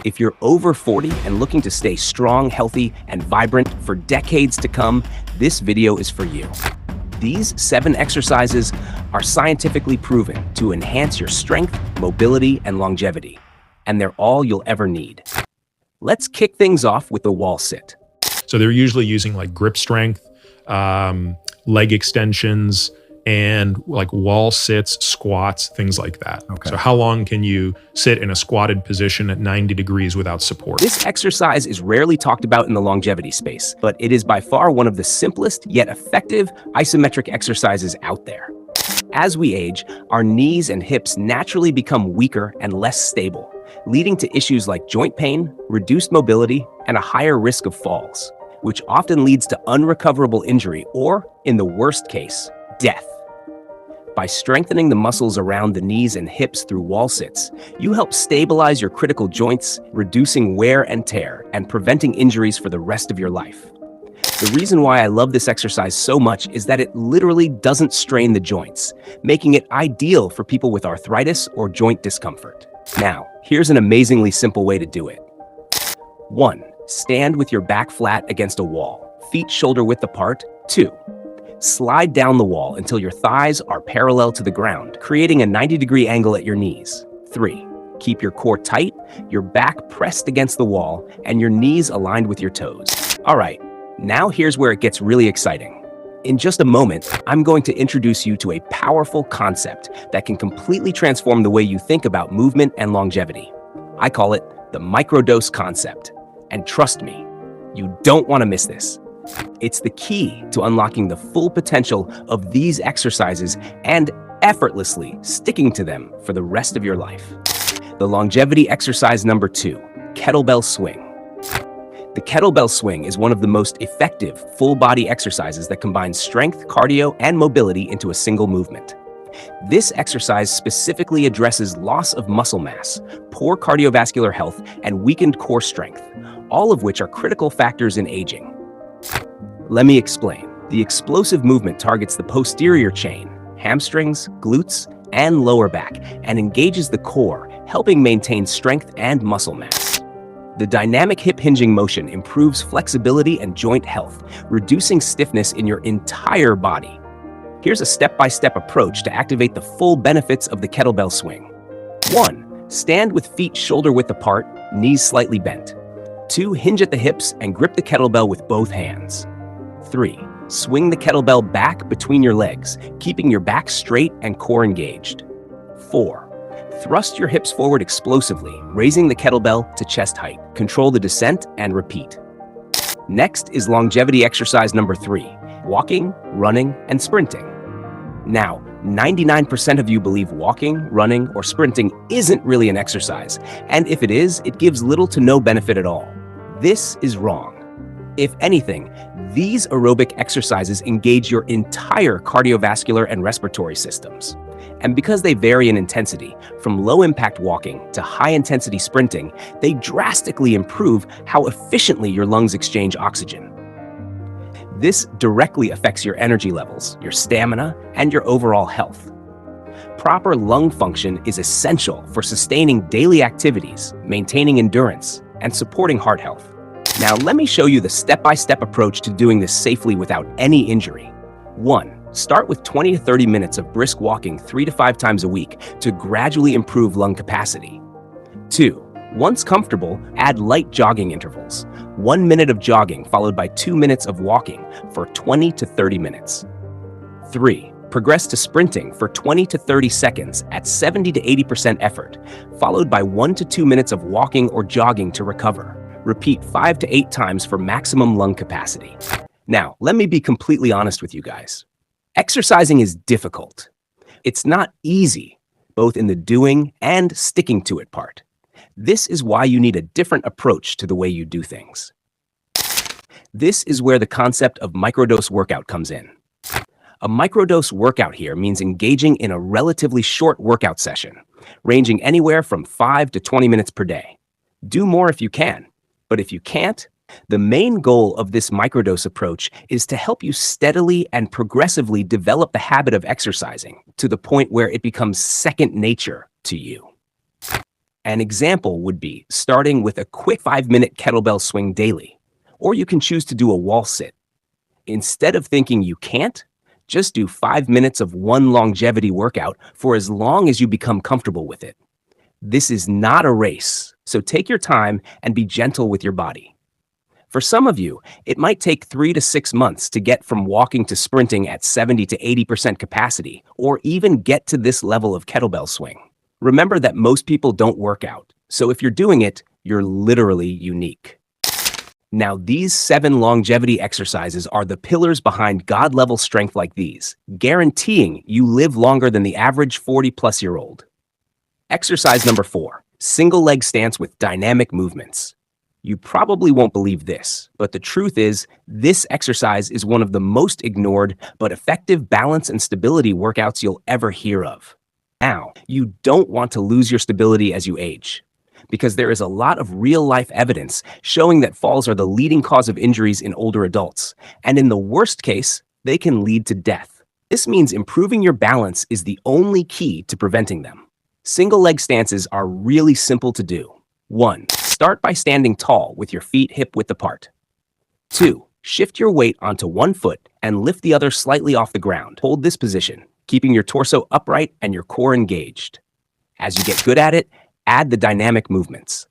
If you're over 40 and looking to stay strong, healthy, and vibrant for decades to come, this video is for you. These 7 exercises are scientifically proven to enhance your strength, mobility, and longevity, and they're all you'll ever need. Let's kick things off with the wall sit. So they're usually using like grip strength, leg extensions, and like wall sits, squats, things like that. Okay. So how long can you sit in a squatted position at 90 degrees without support? This exercise is rarely talked about in the longevity space, but it is by far one of the simplest yet effective isometric exercises out there. As we age, our knees and hips naturally become weaker and less stable, leading to issues like joint pain, reduced mobility, and a higher risk of falls, which often leads to unrecoverable injury or, in the worst case, death. By strengthening the muscles around the knees and hips through wall sits, you help stabilize your critical joints, reducing wear and tear and preventing injuries for the rest of your life. The reason why I love this exercise so much is that it literally doesn't strain the joints, making it ideal for people with arthritis or joint discomfort. Now, here's an amazingly simple way to do it. 1. Stand with your back flat against a wall, feet shoulder width apart. 2. Slide down the wall until your thighs are parallel to the ground, creating a 90-degree angle at your knees. 3. Keep your core tight, your back pressed against the wall, and your knees aligned with your toes. All right, now here's where it gets really exciting. In just a moment, I'm going to introduce you to a powerful concept that can completely transform the way you think about movement and longevity. I call it the microdose concept. And trust me, you don't want to miss this. It's the key to unlocking the full potential of these exercises and effortlessly sticking to them for the rest of your life. The longevity exercise number 2, kettlebell swing. The kettlebell swing is one of the most effective full-body exercises that combines strength, cardio, and mobility into a single movement. This exercise specifically addresses loss of muscle mass, poor cardiovascular health, and weakened core strength, all of which are critical factors in aging. Let me explain. The explosive movement targets the posterior chain, hamstrings, glutes, and lower back, and engages the core, helping maintain strength and muscle mass. The dynamic hip hinging motion improves flexibility and joint health, reducing stiffness in your entire body. Here's a step-by-step approach to activate the full benefits of the kettlebell swing. 1. Stand with feet shoulder width apart, knees slightly bent. 2. Hinge at the hips and grip the kettlebell with both hands. 3. Swing the kettlebell back between your legs, keeping your back straight and core engaged. 4. Thrust your hips forward explosively, raising the kettlebell to chest height. Control the descent and repeat. Next is longevity exercise number 3, walking, running, and sprinting. Now, 99% of you believe walking, running, or sprinting isn't really an exercise, and if it is, it gives little to no benefit at all. This is wrong. If anything, these aerobic exercises engage your entire cardiovascular and respiratory systems. And because they vary in intensity, from low-impact walking to high-intensity sprinting, they drastically improve how efficiently your lungs exchange oxygen. This directly affects your energy levels, your stamina, and your overall health. Proper lung function is essential for sustaining daily activities, maintaining endurance, and supporting heart health. Now, let me show you the step-by-step approach to doing this safely without any injury. 1. Start with 20 to 30 minutes of brisk walking 3 to 5 times a week to gradually improve lung capacity. 2. Once comfortable, add light jogging intervals. 1 minute of jogging followed by 2 minutes of walking for 20 to 30 minutes. 3. Progress to sprinting for 20 to 30 seconds at 70 to 80% effort, followed by 1 to 2 minutes of walking or jogging to recover. Repeat 5 to 8 times for maximum lung capacity. Now, let me be completely honest with you guys. Exercising is difficult. It's not easy, both in the doing and sticking to it part. This is why you need a different approach to the way you do things. This is where the concept of microdose workout comes in. A microdose workout here means engaging in a relatively short workout session, ranging anywhere from 5 to 20 minutes per day. Do more if you can. But if you can't, the main goal of this microdose approach is to help you steadily and progressively develop the habit of exercising to the point where it becomes second nature to you. An example would be starting with a quick 5-minute kettlebell swing daily, or you can choose to do a wall sit. Instead of thinking you can't, just do 5 minutes of one longevity workout for as long as you become comfortable with it. This is not a race, so take your time and be gentle with your body. For some of you, it might take 3 to 6 months to get from walking to sprinting at 70 to 80% capacity, or even get to this level of kettlebell swing. Remember that most people don't work out, so if you're doing it, you're literally unique. Now, these 7 longevity exercises are the pillars behind God-level strength like these, guaranteeing you live longer than the average 40-plus-year-old. Exercise number 4, single leg stance with dynamic movements. You probably won't believe this, but the truth is, this exercise is one of the most ignored but effective balance and stability workouts you'll ever hear of. Now, you don't want to lose your stability as you age, because there is a lot of real-life evidence showing that falls are the leading cause of injuries in older adults, and in the worst case, they can lead to death. This means improving your balance is the only key to preventing them. Single leg stances are really simple to do. 1. Start by standing tall with your feet hip-width apart. 2. Shift your weight onto one foot and lift the other slightly off the ground. Hold this position, keeping your torso upright and your core engaged. As you get good at it, add the dynamic movements.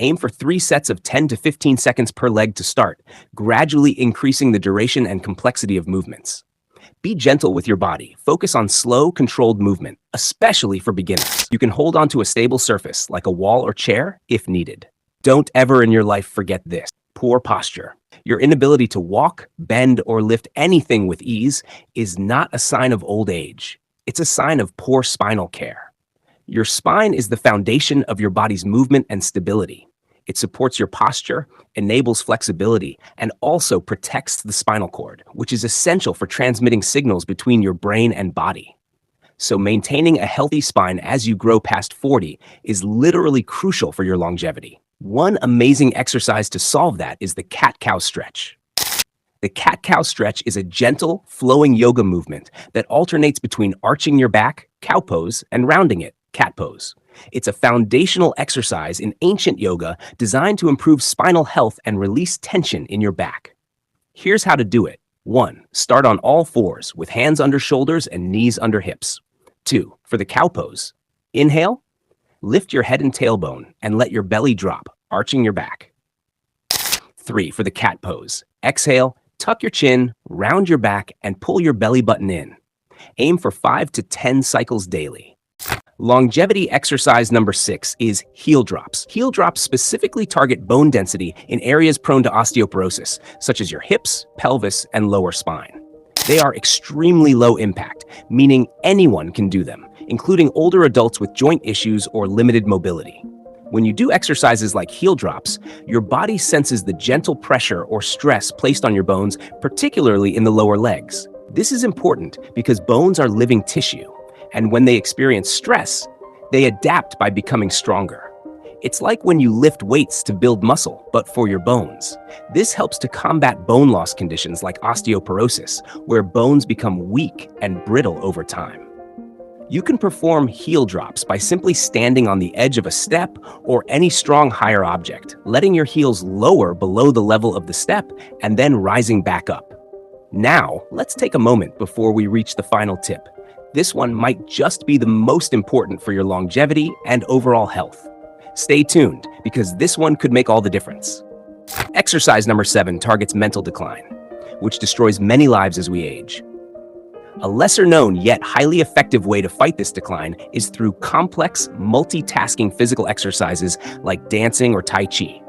Aim for 3 sets of 10 to 15 seconds per leg to start, gradually increasing the duration and complexity of movements. Be gentle with your body. Focus on slow, controlled movement, especially for beginners. You can hold onto a stable surface, like a wall or chair, if needed. Don't ever in your life forget this: poor posture. Your inability to walk, bend, or lift anything with ease is not a sign of old age. It's a sign of poor spinal care. Your spine is the foundation of your body's movement and stability. It supports your posture, enables flexibility, and also protects the spinal cord, which is essential for transmitting signals between your brain and body. So maintaining a healthy spine as you grow past 40 is literally crucial for your longevity. One amazing exercise to solve that is the cat-cow stretch. The cat-cow stretch is a gentle, flowing yoga movement that alternates between arching your back, cow pose, and rounding it, cat pose. It's a foundational exercise in ancient yoga designed to improve spinal health and release tension in your back. Here's how to do it. 1. Start on all fours with hands under shoulders and knees under hips. 2. For the cow pose, inhale, lift your head and tailbone and let your belly drop, arching your back. 3. For the cat pose, exhale, tuck your chin, round your back, and pull your belly button in. Aim for 5 to 10 cycles daily. Longevity exercise number 6 is heel drops. Heel drops specifically target bone density in areas prone to osteoporosis, such as your hips, pelvis, and lower spine. They are extremely low impact, meaning anyone can do them, including older adults with joint issues or limited mobility. When you do exercises like heel drops, your body senses the gentle pressure or stress placed on your bones, particularly in the lower legs. This is important because bones are living tissue, and when they experience stress, they adapt by becoming stronger. It's like when you lift weights to build muscle, but for your bones. This helps to combat bone loss conditions like osteoporosis, where bones become weak and brittle over time. You can perform heel drops by simply standing on the edge of a step or any strong higher object, letting your heels lower below the level of the step and then rising back up. Now, let's take a moment before we reach the final tip. This one might just be the most important for your longevity and overall health. Stay tuned, because this one could make all the difference. Exercise number 7 targets mental decline, which destroys many lives as we age. A lesser-known yet highly effective way to fight this decline is through complex, multitasking physical exercises like dancing or Tai Chi.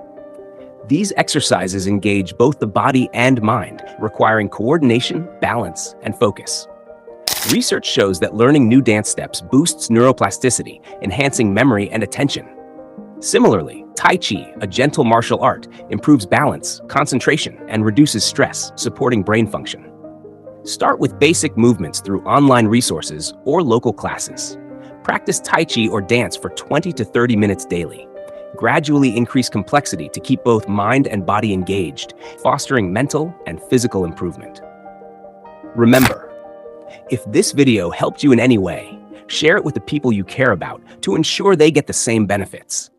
These exercises engage both the body and mind, requiring coordination, balance, and focus. Research shows that learning new dance steps boosts neuroplasticity, enhancing memory and attention. Similarly, Tai Chi, a gentle martial art, improves balance, concentration, and reduces stress, supporting brain function. Start with basic movements through online resources or local classes. Practice Tai Chi or dance for 20 to 30 minutes daily. Gradually increase complexity to keep both mind and body engaged, fostering mental and physical improvement. Remember, if this video helped you in any way, share it with the people you care about to ensure they get the same benefits.